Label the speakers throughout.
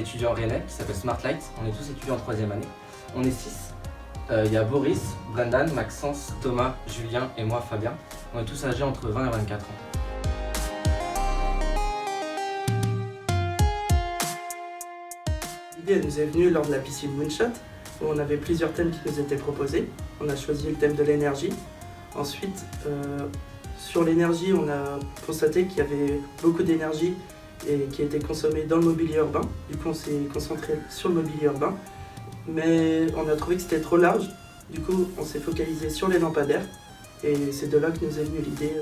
Speaker 1: d'étudiants rennais qui s'appelle Smart Light. On est tous étudiants en 3e année. On est 6. Il y a Boris, Brendan, Maxence, Thomas, Julien et moi, Fabien. On est tous âgés entre 20 et 24 ans.
Speaker 2: L'idée nous est venue lors de la piscine Moonshot, où on avait plusieurs thèmes qui nous étaient proposés. On a choisi le thème de l'énergie. Ensuite, sur l'énergie, on a constaté qu'il y avait beaucoup d'énergie et qui était consommée dans le mobilier urbain. Du coup, on s'est concentré sur le mobilier urbain. Mais on a trouvé que c'était trop large. Du coup, on s'est focalisé sur les lampadaires. Et c'est de là que nous est venue l'idée.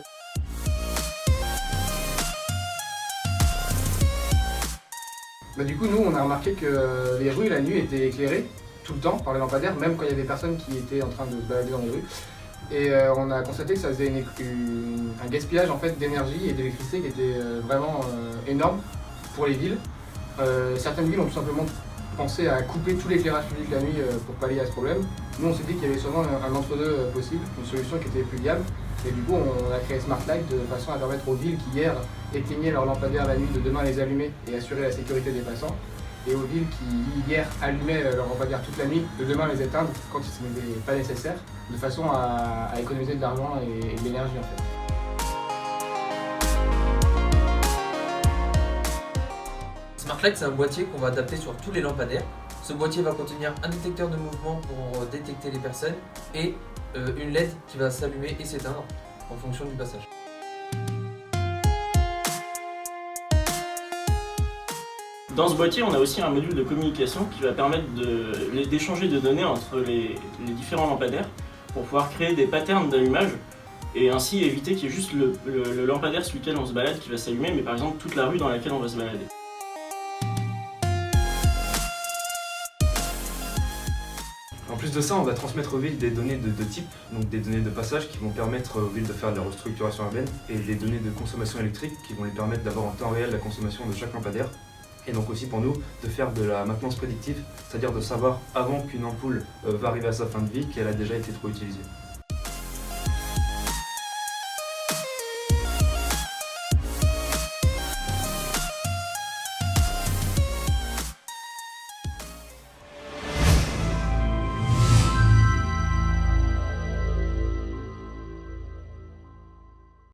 Speaker 3: Du coup, nous, on a remarqué que les rues, la nuit, étaient éclairées tout le temps par les lampadaires, même quand il y avait des personnes qui étaient en train de se balader dans les rues. Et on a constaté que ça faisait un gaspillage en fait, d'énergie et d'électricité qui était vraiment énorme pour les villes. Certaines villes ont tout simplement pensé à couper tout l'éclairage public la nuit pour pallier à ce problème. Nous, on s'est dit qu'il y avait sûrement un entre-deux possible, une solution qui était plus viable. Et du coup, on a créé Smart Light de façon à permettre aux villes qui hier éteignaient leurs lampadaires la nuit de demain les allumer et assurer la sécurité des passants. Et aux villes qui hier allumaient leurs lampadaires toute la nuit de demain les éteindre quand ce n'était pas nécessaire, de façon à économiser de l'argent et de l'énergie en fait.
Speaker 4: Smart Light, c'est un boîtier qu'on va adapter sur tous les lampadaires. Ce boîtier va contenir un détecteur de mouvement pour détecter les personnes et une LED qui va s'allumer et s'éteindre en fonction du passage.
Speaker 5: Dans ce boîtier, on a aussi un module de communication qui va permettre d'échanger de données entre les différents lampadaires pour pouvoir créer des patterns d'allumage et ainsi éviter qu'il y ait juste le lampadaire sur lequel on se balade qui va s'allumer, mais par exemple toute la rue dans laquelle on va se balader.
Speaker 6: En plus de ça, on va transmettre aux villes des données de deux types, donc des données de passage qui vont permettre aux villes de faire de la restructuration urbaine et des données de consommation électrique qui vont les permettre d'avoir en temps réel la consommation de chaque lampadaire. Et donc aussi pour nous de faire de la maintenance prédictive, c'est-à-dire de savoir avant qu'une ampoule va arriver à sa fin de vie qu'elle a déjà été trop utilisée.